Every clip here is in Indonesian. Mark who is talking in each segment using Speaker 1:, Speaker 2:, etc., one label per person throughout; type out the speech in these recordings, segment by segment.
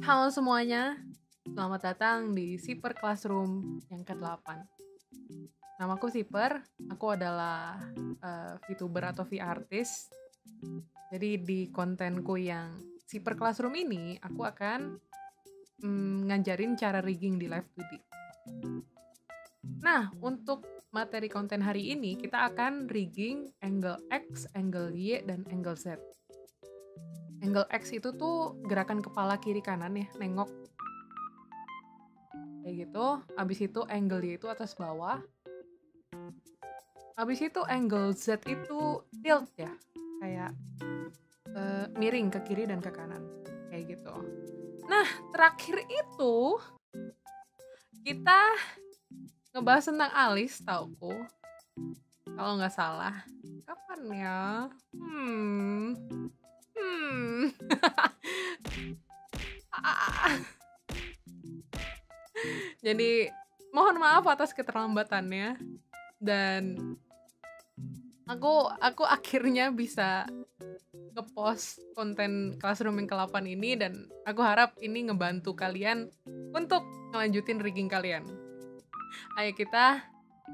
Speaker 1: Halo semuanya, selamat datang di Siper Classroom yang ke-8. Namaku Siper, aku adalah VTuber atau V-artist. Jadi di kontenku yang Siper Classroom ini, aku akan ngajarin cara rigging di Live 2D. Nah, untuk materi konten hari ini, kita akan rigging angle X, angle Y, dan angle Z. Angle X itu tuh gerakan kepala kiri kanan ya, nengok. Kayak gitu, abis itu angle Y itu atas bawah. Abis itu angle Z itu tilt ya, kayak miring ke kiri dan ke kanan. Kayak gitu. Nah, terakhir itu kita ngebahas tentang alis, tauku. Kalau nggak salah. Kapan ya? Jadi, mohon maaf atas keterlambatannya. Dan aku akhirnya bisa ngepost konten Classroom yang ke-8 ini, dan aku harap ini ngebantu kalian untuk ngelanjutin rigging kalian. Ayo kita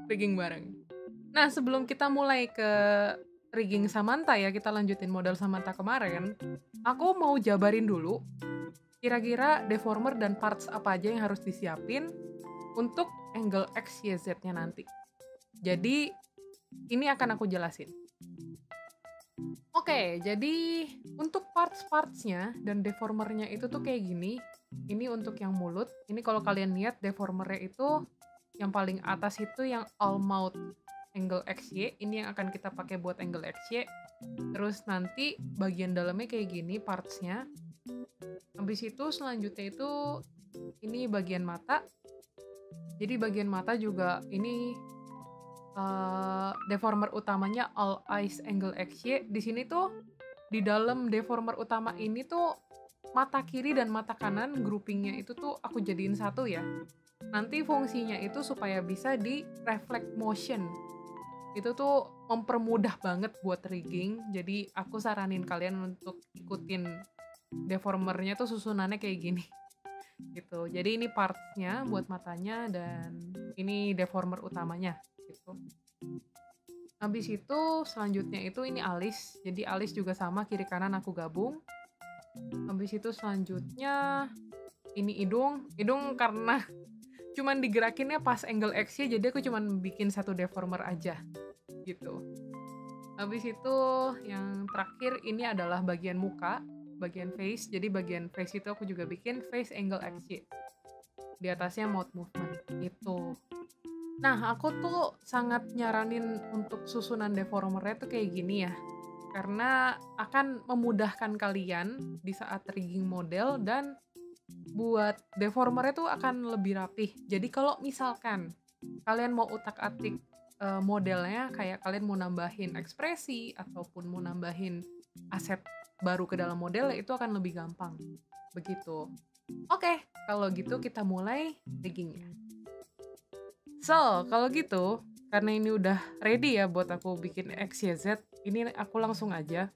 Speaker 1: rigging bareng. Nah, sebelum kita mulai ke rigging Samantha ya, kita lanjutin model Samantha kemarin, aku mau jabarin dulu kira-kira deformer dan parts apa aja yang harus disiapin untuk angle X, Y, Z-nya nanti. Jadi, ini akan aku jelasin. Oke, jadi untuk parts-partsnya dan deformernya itu tuh kayak gini. Ini untuk yang mulut. Ini kalau kalian lihat deformernya itu yang paling atas itu yang all mouth angle XY. Ini yang akan kita pakai buat angle XY. Terus nanti bagian dalamnya kayak gini partsnya. Habis itu selanjutnya itu ini bagian mata. Jadi bagian mata juga ini deformer utamanya all eyes angle XY. Di sini tuh di dalam deformer utama ini tuh mata kiri dan mata kanan groupingnya itu tuh aku jadiin satu ya. Nanti fungsinya itu supaya bisa di reflect motion. Itu tuh mempermudah banget buat rigging. Jadi aku saranin kalian untuk ikutin deformernya tuh susunannya kayak gini. Gitu. Jadi ini partsnya buat matanya dan ini deformer utamanya gitu. Habis itu selanjutnya itu ini alis. Jadi alis juga sama kiri kanan aku gabung. Habis itu selanjutnya ini hidung. Hidung karena cuman digerakinnya pas angle X-nya, jadi aku cuman bikin satu deformer aja gitu. Habis itu yang terakhir ini adalah bagian muka, bagian face. Jadi bagian face itu aku juga bikin face angle XY. Di atasnya mouth movement itu. Nah, aku tuh sangat nyaranin untuk susunan deformernya tuh kayak gini ya. Karena akan memudahkan kalian di saat rigging model dan buat deformernya tuh akan lebih rapih. Jadi kalau misalkan kalian mau utak-atik modelnya, kayak kalian mau nambahin ekspresi ataupun mau nambahin aset baru ke dalam model, itu akan lebih gampang. Begitu. Oke, kalau gitu kita mulai riggingnya. So, kalau gitu, karena ini udah ready ya buat aku bikin X, Y, Z, ini aku langsung aja.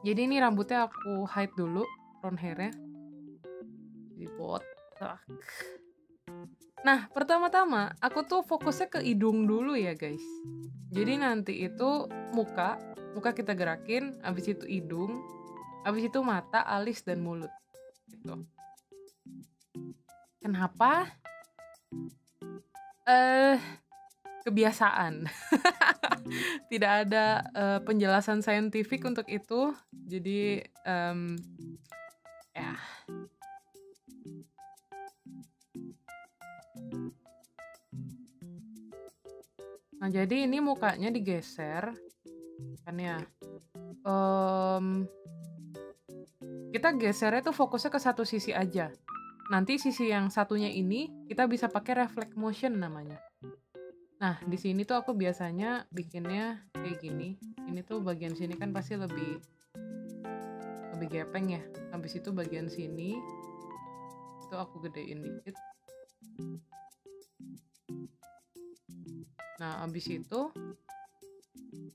Speaker 1: Jadi ini rambutnya aku hide dulu, front hair-nya. Jadi botak. Nah, pertama-tama aku tuh fokusnya ke hidung dulu ya guys. Jadi nanti itu muka kita gerakin, abis itu hidung, abis itu mata, alis, dan mulut. Gitu. Kenapa? Kebiasaan. Tidak ada penjelasan saintifik untuk itu. Jadi ya. Nah, jadi ini mukanya digeser kan ya. Kita gesernya tuh fokusnya ke satu sisi aja. Nanti sisi yang satunya ini kita bisa pakai reflect motion namanya. Nah, di sini tuh aku biasanya bikinnya kayak gini. Ini tuh bagian sini kan pasti lebih gepeng ya. Habis itu bagian sini itu aku gedein dikit. Nah, habis itu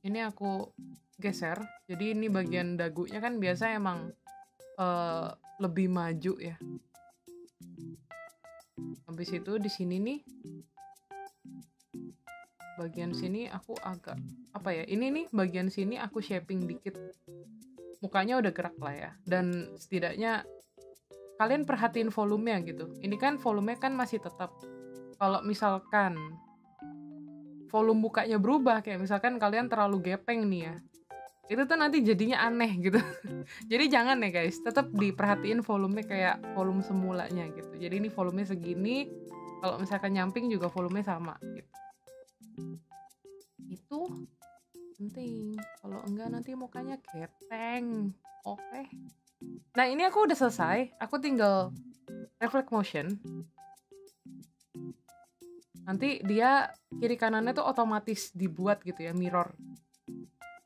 Speaker 1: ini aku geser. Jadi ini bagian dagunya kan biasa emang lebih maju ya. Habis itu di sini nih, bagian sini aku agak apa ya? Ini nih bagian sini aku shaping dikit. Mukanya udah gerak lah ya. Dan setidaknya kalian perhatiin volumenya gitu. Ini kan volumenya kan masih tetap. Kalau misalkan volume mukanya berubah, kayak misalkan kalian terlalu gepeng nih ya, itu tuh nanti jadinya aneh gitu. Jadi jangan ya guys, tetap diperhatiin volumenya kayak volume semulanya gitu. Jadi ini volumenya segini, kalau misalkan nyamping juga volumenya sama gitu. Itu penting, kalau enggak nanti mukanya gepeng. Oke. Nah ini aku udah selesai, aku tinggal reflect motion. Nanti dia kiri kanannya tuh otomatis dibuat gitu ya, mirror.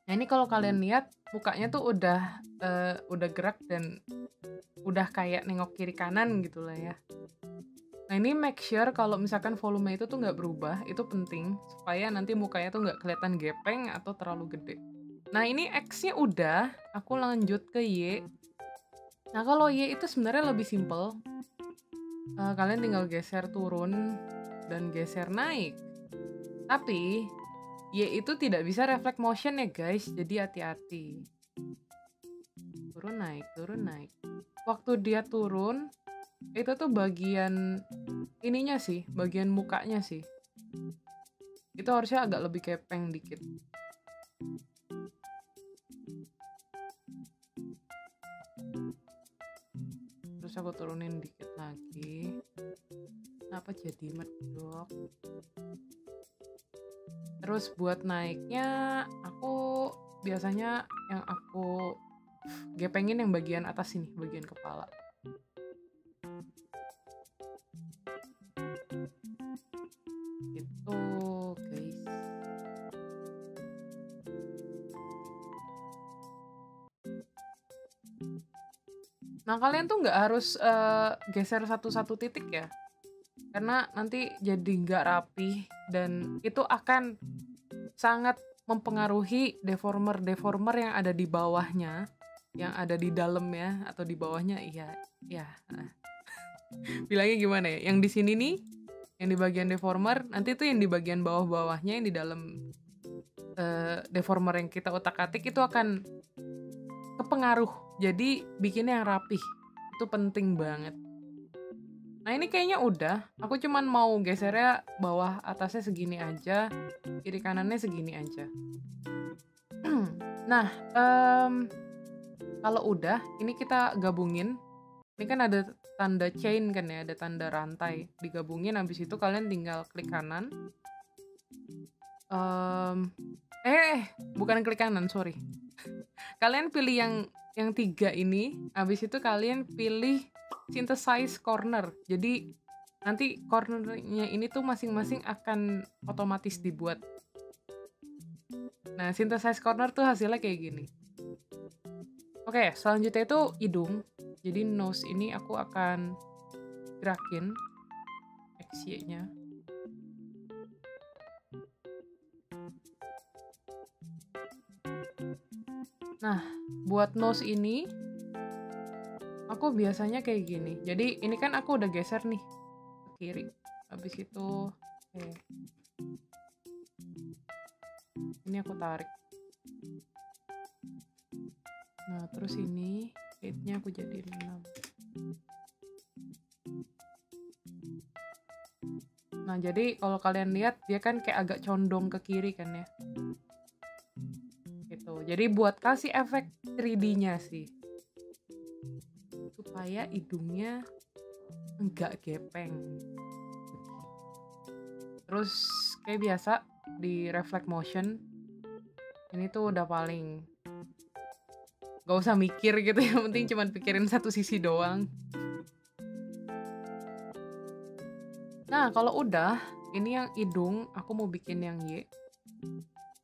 Speaker 1: Nah ini kalau kalian lihat mukanya tuh udah gerak dan udah kayak nengok kiri kanan gitu lah ya. Nah ini make sure kalau misalkan volume itu tuh nggak berubah, itu penting supaya nanti mukanya tuh nggak kelihatan gepeng atau terlalu gede. Nah ini X-nya udah, aku lanjut ke Y. Nah kalau Y itu sebenarnya lebih simple. Kalian tinggal geser turun dan geser naik. Tapi Y itu tidak bisa reflect motion ya guys, jadi hati-hati. Turun naik, turun naik. Waktu dia turun, itu tuh bagian ininya sih, bagian mukanya sih. Itu harusnya agak lebih kepeng dikit. Terus aku turunin dikit lagi. Kenapa jadi medok? Terus buat naiknya, aku biasanya yang aku gepengin yang bagian atas sini, bagian kepala. Gitu, guys. Nah, kalian tuh nggak harus geser satu-satu titik ya. Karena nanti jadi nggak rapi dan itu akan sangat mempengaruhi deformer yang ada di bawahnya, yang ada di dalamnya atau di bawahnya. Iya. Bilangnya gimana ya? Yang di sini nih, yang di bagian deformer, nanti tuh yang di bagian bawah-bawahnya yang di dalam deformer yang kita utak-atik itu akan kepengaruh. Jadi bikinnya yang rapih. Itu penting banget. Nah ini kayaknya udah, aku cuman mau gesernya bawah atasnya segini aja, kiri kanannya segini aja. Nah, kalau udah, ini kita gabungin. Ini kan ada tanda chain kan ya, ada tanda rantai. Digabungin, habis itu kalian tinggal klik kanan. Bukan klik kanan, sorry. Kalian pilih yang 3 ini, habis itu kalian pilih synthesize corner. Jadi nanti cornernya ini tuh masing-masing akan otomatis dibuat. Nah, synthesize corner tuh hasilnya kayak gini. Oke, selanjutnya itu hidung. Jadi nose ini aku akan gerakin XY-nya. Nah, buat nose ini aku biasanya kayak gini. Jadi ini kan aku udah geser nih ke kiri. Habis itu ini aku tarik. Nah, terus ini height-nya aku jadiin 6. Nah, jadi kalau kalian lihat dia kan kayak agak condong ke kiri kan ya. Gitu. Jadi buat kasih efek 3D-nya sih. Supaya hidungnya enggak gepeng. Terus kayak biasa di reflect motion ini tuh udah paling gak usah mikir gitu, yang penting cuman pikirin satu sisi doang. Nah kalau udah, ini yang hidung aku mau bikin yang Y.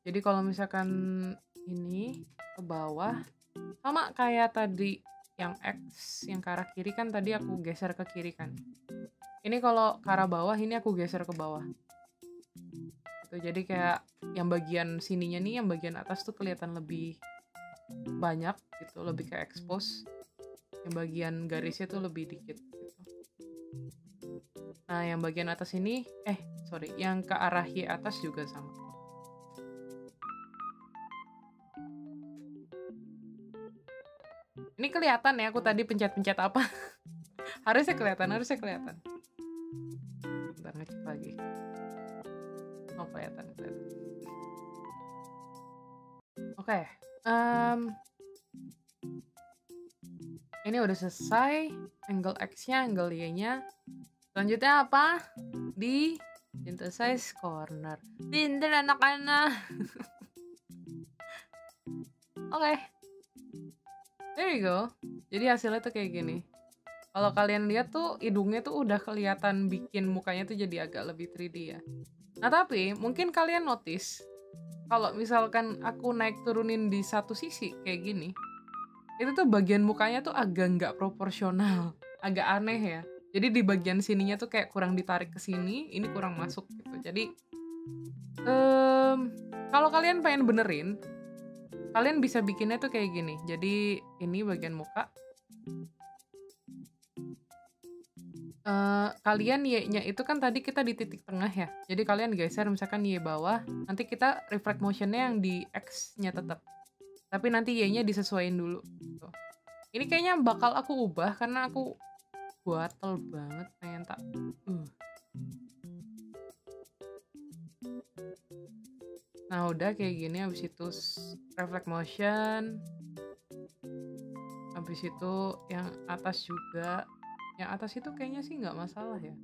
Speaker 1: Jadi kalau misalkan ini ke bawah, sama kayak tadi yang X yang ke arah kiri kan tadi aku geser ke kiri kan. Ini kalau ke arah bawah, ini aku geser ke bawah. Gitu, jadi kayak yang bagian sininya nih, yang bagian atas tuh kelihatan lebih banyak gitu, lebih ke expose. Yang bagian garisnya tuh lebih dikit gitu. Nah, yang bagian atas ini, sorry, yang ke arah Y atas juga sama. Ini kelihatan ya, aku tadi pencet-pencet apa. Harusnya kelihatan. Bentar, ngecek lagi. Oh, kelihatan. Oke. Ini udah selesai. Angle X-nya, angle Y-nya. Selanjutnya apa? Di synthesize corner. Pinter anak-anak. Oke. There you go. Jadi hasilnya tuh kayak gini. Kalau kalian lihat tuh hidungnya tuh udah kelihatan bikin mukanya tuh jadi agak lebih 3D ya. Nah, tapi mungkin kalian notice kalau misalkan aku naik turunin di satu sisi kayak gini, itu tuh bagian mukanya tuh agak nggak proporsional, agak aneh ya. Jadi di bagian sininya tuh kayak kurang ditarik ke sini, ini kurang masuk gitu. Jadi kalau kalian pengen benerin, kalian bisa bikinnya tuh kayak gini. Jadi ini bagian muka. Kalian Y-nya itu kan tadi kita di titik tengah ya. Jadi kalian geser misalkan Y bawah, nanti kita reflect motion-nya yang di X-nya tetap. Tapi nanti Y-nya disesuaiin dulu gitu. Ini kayaknya bakal aku ubah karena aku gatel banget pengen tak. Nah, udah kayak gini, habis itu reflect motion. Habis itu yang atas juga. Yang atas itu kayaknya sih nggak masalah ya.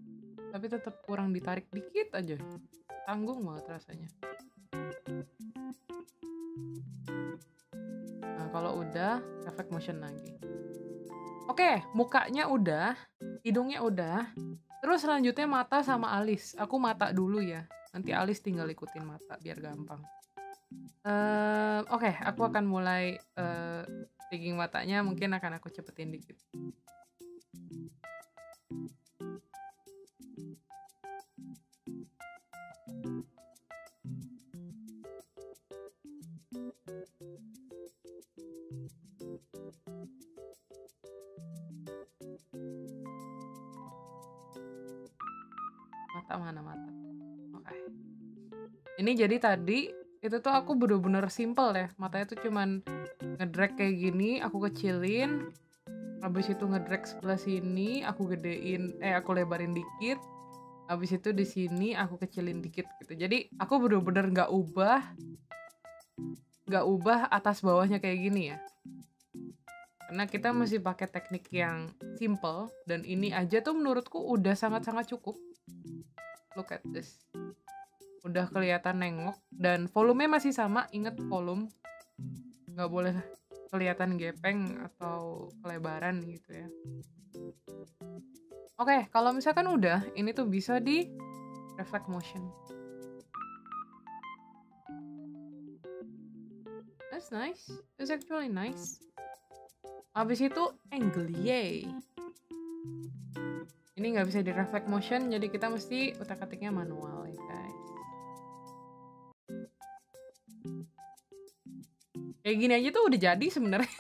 Speaker 1: Tapi tetap kurang ditarik dikit aja. Tanggung banget rasanya. Nah, kalau udah, reflect motion lagi. Oke, mukanya udah, hidungnya udah. Terus selanjutnya mata sama alis. Aku mata dulu ya. Nanti alis tinggal ikutin mata biar gampang. Oke, aku akan mulai digging matanya. Mungkin akan aku cepetin dikit. Mana mata? Oke. Ini jadi tadi itu tuh aku bener-bener simple ya. Matanya tuh cuman ngedrag kayak gini, aku kecilin. Habis itu ngedrag sebelah sini, aku gedein, aku lebarin dikit. Habis itu di sini aku kecilin dikit gitu. Jadi aku bener-bener nggak ubah atas bawahnya kayak gini ya. Karena kita masih pakai teknik yang simple dan ini aja tuh menurutku udah sangat-sangat cukup. Look at this. Udah kelihatan nengok dan volumenya masih sama, inget volume. Nggak boleh kelihatan gepeng atau kelebaran gitu ya. Oke, kalau misalkan udah, ini tuh bisa di reflect motion. That's nice. That's actually nice. Habis itu angle Y. Ini nggak bisa di reflect motion, jadi kita mesti utak-atiknya manual ya guys. Kayak gini aja tuh udah jadi sebenarnya.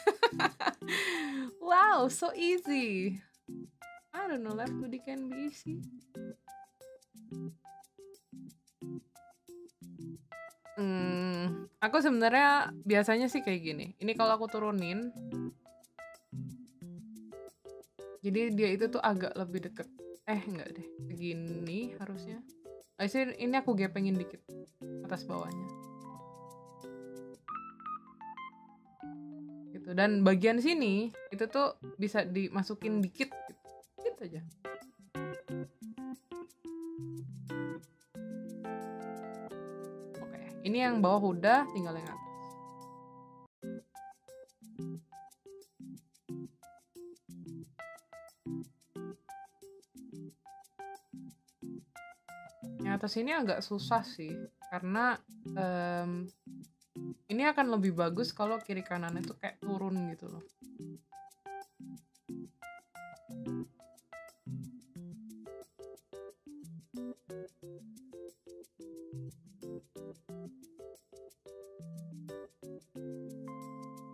Speaker 1: Wow, so easy. I don't know, left 2D can be easy. Aku sebenarnya biasanya sih kayak gini. Ini kalau aku turunin, jadi dia itu tuh agak lebih deket. Enggak deh, segini harusnya. Ini aku gepengin dikit atas bawahnya. Gitu. Dan bagian sini itu tuh bisa dimasukin dikit gitu. Dikit aja. Oke, ini yang bawah udah, tinggal yang atas. Yang atas ini agak susah sih, karena ini akan lebih bagus kalau kiri kanannya tuh kayak turun gitu loh.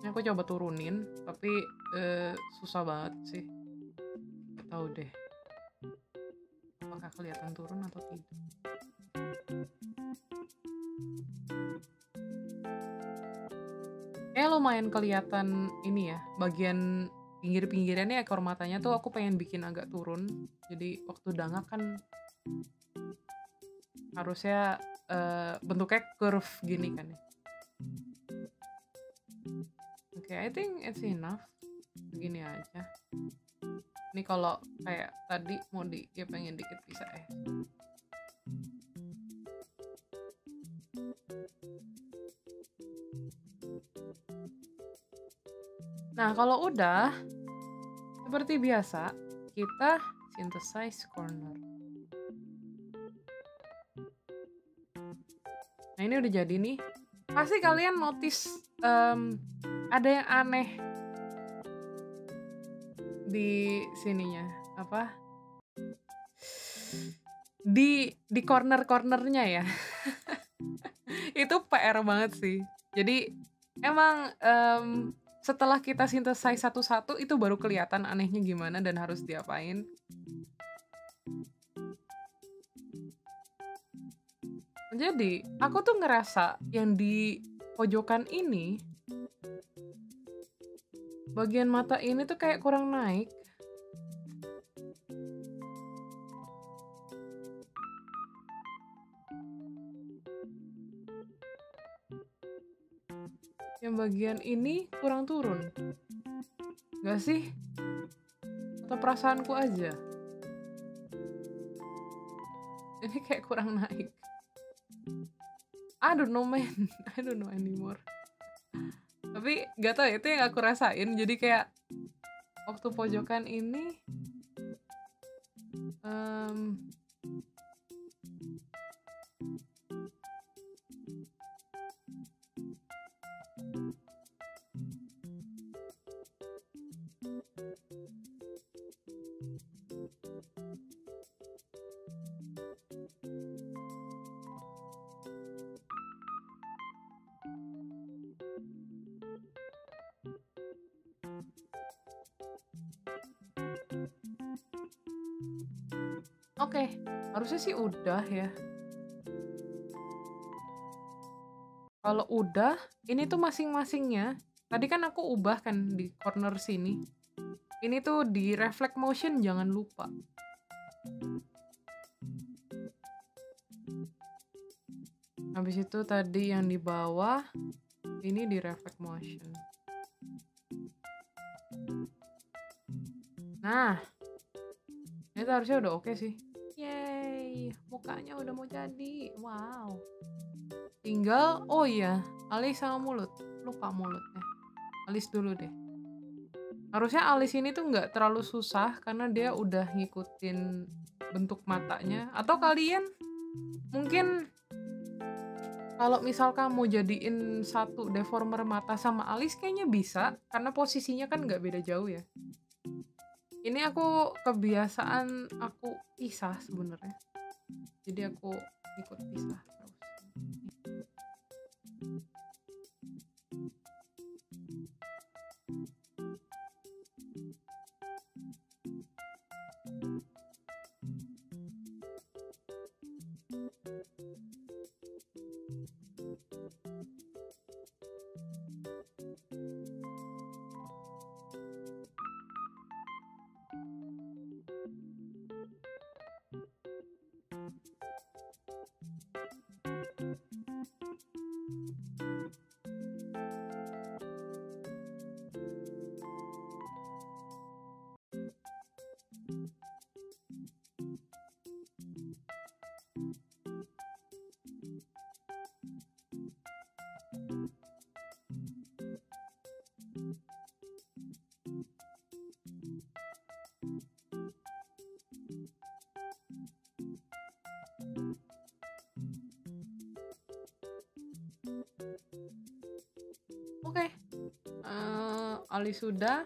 Speaker 1: Ini aku coba turunin, tapi susah banget sih. Nggak tahu deh, apakah kelihatan turun atau tidak. Lumayan kelihatan ini ya, bagian pinggir-pinggirannya ekor matanya tuh aku pengen bikin agak turun. Jadi waktu dangak kan harusnya bentuknya curve gini kan ya. Oke, I think it's enough. Begini aja. Ini kalau kayak tadi mau ya pengen dikit bisa Nah, kalau udah seperti biasa, kita synthesize corner. Nah, ini udah jadi nih. Pasti kalian notice ada yang aneh di sininya, apa? Di corner-cornernya ya. Itu PR banget sih. Jadi emang setelah kita synthesize satu-satu itu baru kelihatan anehnya gimana dan harus diapain. Jadi aku tuh ngerasa yang di pojokan ini, bagian mata ini tuh kayak kurang naik. Yang bagian ini kurang turun. Gak sih? Atau perasaanku aja? Ini kayak kurang naik. I don't know man. I don't know anymore. Tapi gak tau ya, itu yang aku rasain. Jadi kayak waktu pojokan ini Oke, harusnya sih udah ya. Kalau udah, ini tuh masing-masingnya. Tadi kan aku ubah kan di corner sini. Ini tuh di reflect motion jangan lupa. Habis itu tadi yang di bawah, ini di reflect motion. Nah, ini harusnya udah oke sih. Yeay, mukanya udah mau jadi. Wow. Tinggal, oh iya, alis sama mulut. Lupa mulutnya. Alis dulu deh. Harusnya alis ini tuh nggak terlalu susah karena dia udah ngikutin bentuk matanya. Atau kalian mungkin kalau misal kamu jadiin satu deformer mata sama alis kayaknya bisa. Karena posisinya kan nggak beda jauh ya. Ini aku kebiasaan aku pisah sebenarnya. Jadi aku ikut pisah terus. Oke, alis sudah.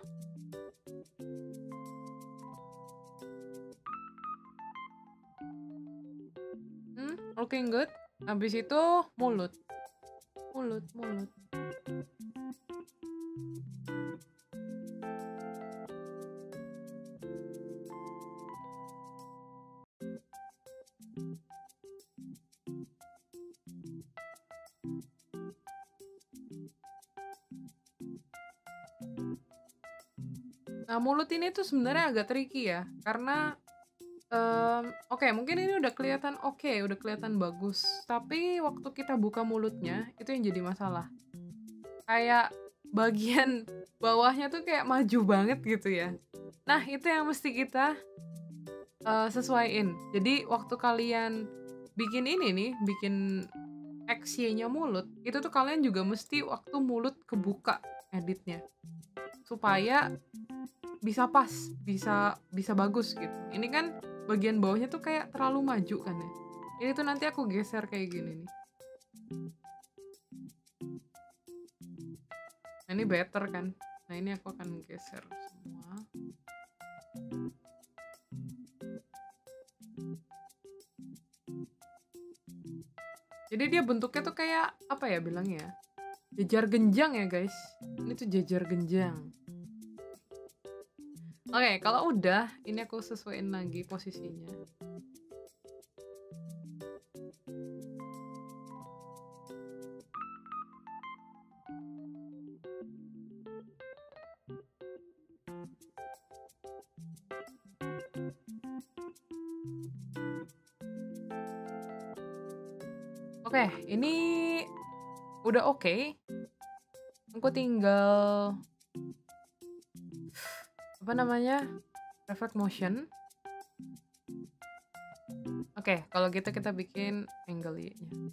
Speaker 1: Looking good. Habis itu mulut. Mulut. Nah, mulut ini tuh sebenarnya agak tricky ya, karena oke, mungkin ini udah kelihatan oke, udah kelihatan bagus, tapi waktu kita buka mulutnya, itu yang jadi masalah. Kayak bagian bawahnya tuh kayak maju banget gitu ya. Nah, itu yang mesti kita, sesuaiin. Jadi waktu kalian bikin ini nih, bikin XY-nya mulut, itu tuh kalian juga mesti waktu mulut kebuka editnya, supaya bisa pas, bisa bisa bagus gitu. Ini kan bagian bawahnya tuh kayak terlalu maju kan ya. Ini tuh nanti aku geser kayak gini nih. Nah, ini better kan. Nah, ini aku akan geser semua. Jadi dia bentuknya tuh kayak apa ya bilangnya? Jejar genjang ya guys. Ini tuh jejar genjang. Oke, kalau udah, ini aku sesuaiin lagi posisinya. Oke, ini udah oke. Aku tinggal apa namanya? Reflect motion. Oke, kalau gitu kita bikin angle Y-nya.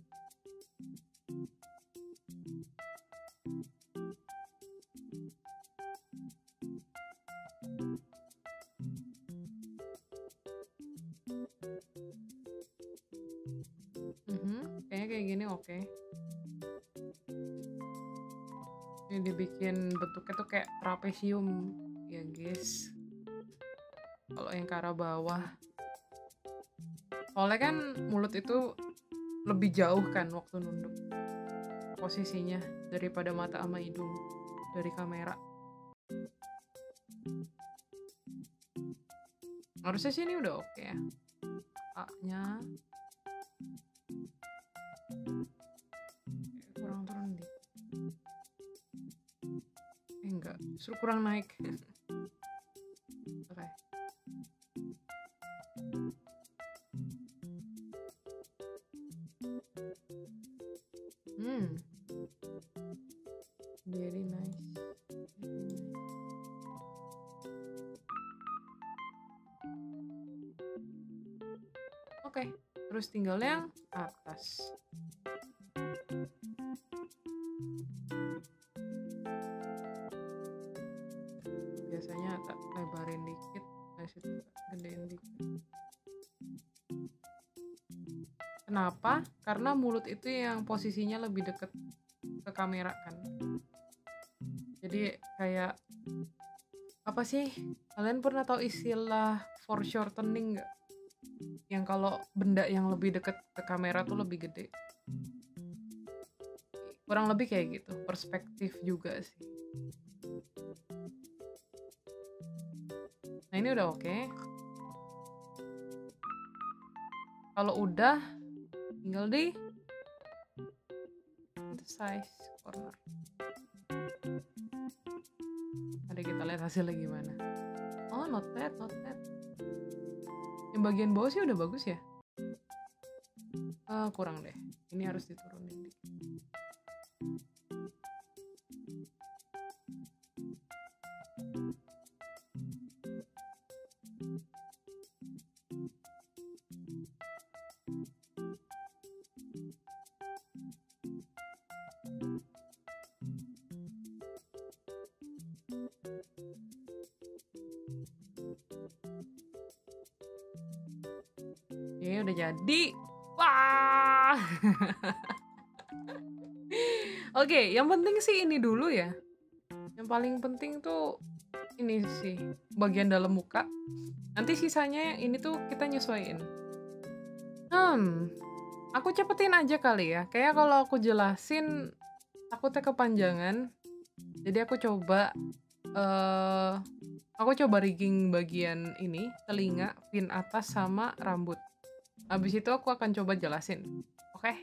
Speaker 1: Kayaknya kayak gini oke. Ini dibikin bentuknya tuh kayak trapesium ya guys. Kalau yang ke arah bawah, soalnya kan mulut itu lebih jauh kan waktu nunduk posisinya daripada mata sama hidung dari kamera. Harusnya sih ini udah oke ya. A-nya kurang turun dikit. Enggak, justru kurang naik. Oke. Very nice. Oke, terus tinggal yang atas. Biasanya tak lebarin dikit, nah situ gedein dikit. Kenapa? Karena mulut itu yang posisinya lebih deket ke kamera kan. Jadi kayak apa sih? Kalian pernah tahu istilah foreshortening nggak? Yang kalau benda yang lebih deket ke kamera tuh lebih gede. Kurang lebih kayak gitu. Perspektif juga sih. Nah, ini udah oke. Kalau udah, tinggal di size corner. Mari kita lihat hasilnya gimana. Oh, not bad, not bad. Yang bagian bawah sih udah bagus ya. Kurang deh. Ini harus diturunin dikit. Oke, udah jadi. Wah. Oke, yang penting sih ini dulu ya. Yang paling penting tuh ini sih, bagian dalam muka. Nanti sisanya ini tuh kita nyesuaiin. Aku cepetin aja kali ya. Kayak kalau aku jelasin takutnya kepanjangan. Jadi aku coba rigging bagian ini, telinga, pin atas sama rambut. Habis itu aku akan coba jelasin. Oke?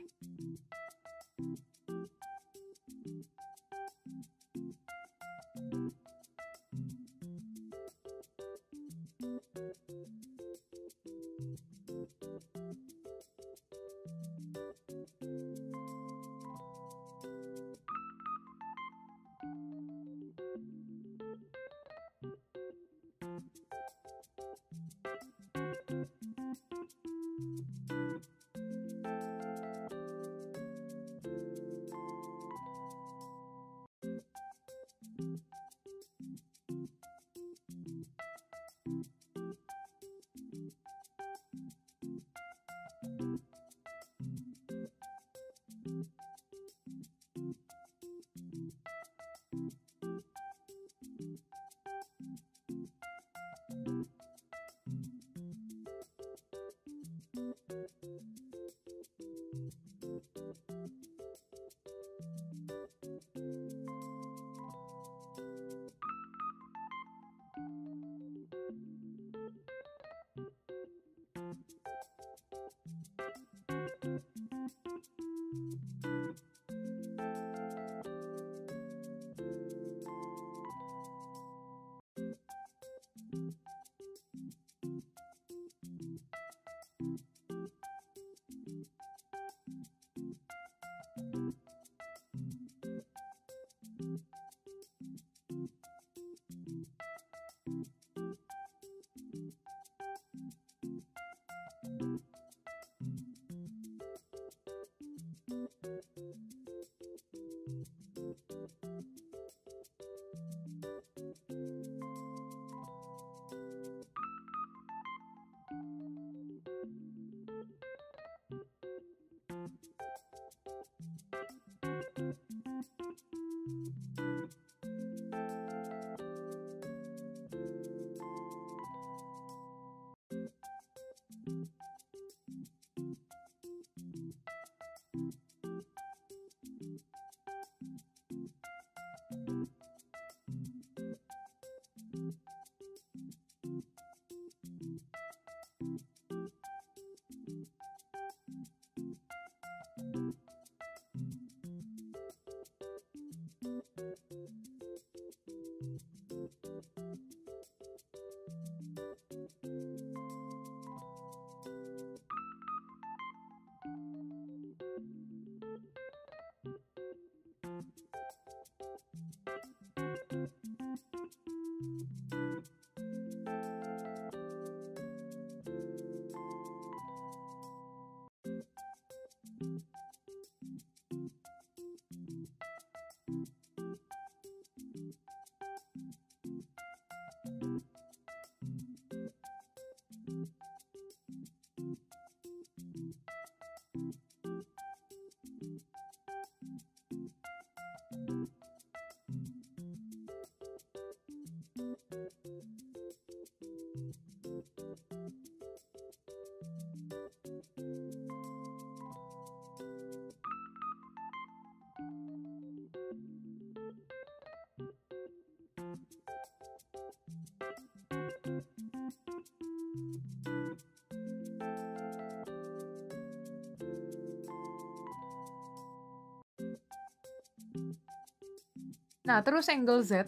Speaker 1: Nah, terus angle Z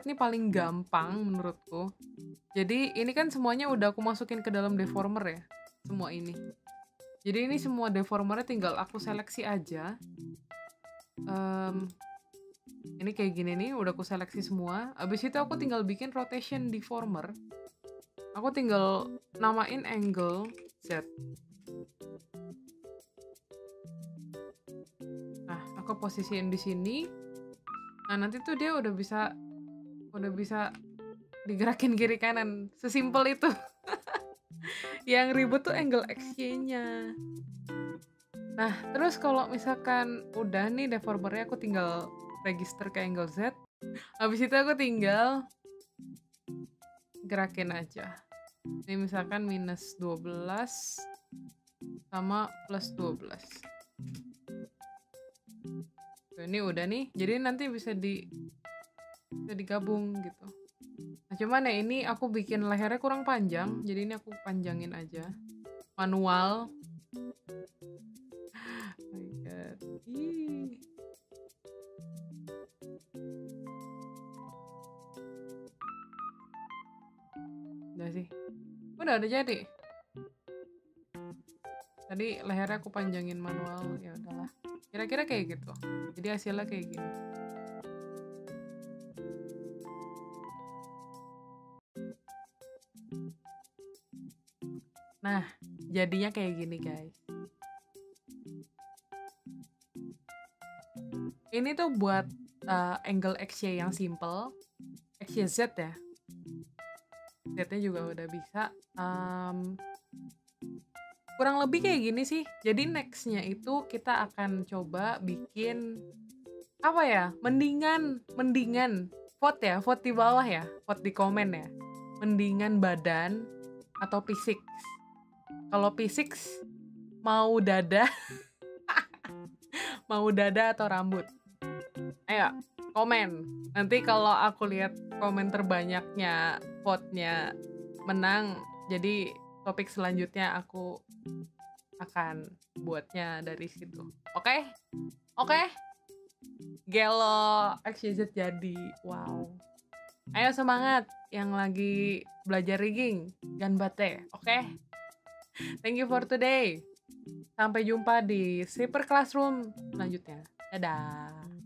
Speaker 1: nih paling gampang menurutku. Jadi ini kan semuanya udah aku masukin ke dalam deformer ya, semua ini. Jadi ini semua deformernya tinggal aku seleksi aja. Ini kayak gini nih, udah aku seleksi semua. Abis itu aku tinggal bikin rotation deformer. Aku tinggal namain angle Z. Nah, aku posisiin di sini. Nah, nanti tuh dia udah bisa digerakin kiri kanan. Sesimpel itu. Yang ribet tuh angle XY-nya. Nah, terus kalau misalkan udah nih deformernya, aku tinggal register ke angle Z. Habis itu aku tinggal gerakin aja. Ini misalkan minus 12 sama plus 12. Tuh, ini udah nih. Jadi nanti bisa digabung gitu. Nah, cuman ya ini aku bikin lehernya kurang panjang. Jadi ini aku panjangin aja. Manual. Oh my god. Ih. Udah sih. Udah jadi. Tadi lehernya aku panjangin manual, ya udahlah. Kira-kira kayak gitu. Jadi hasilnya kayak gini. Nah, jadinya kayak gini, guys. Ini tuh buat angle XY yang simple. XYZ ya. Z-nya juga udah bisa. Kurang lebih kayak gini sih. Jadi next-nya itu kita akan coba bikin apa ya? Mendingan vote ya, vote di bawah ya, vote di komen ya. Mendingan badan atau P6. Kalau P6 mau dada mau dada atau rambut. Ayo, komen. Nanti kalau aku lihat komen terbanyaknya vote-nya menang, jadi topik selanjutnya aku akan buatnya dari situ. Oke? Gelo XYZ jadi. Wow. Ayo semangat. yang lagi belajar rigging, ganbatte, oke? Thank you for today. Sampai jumpa di Super Classroom selanjutnya. Dadah.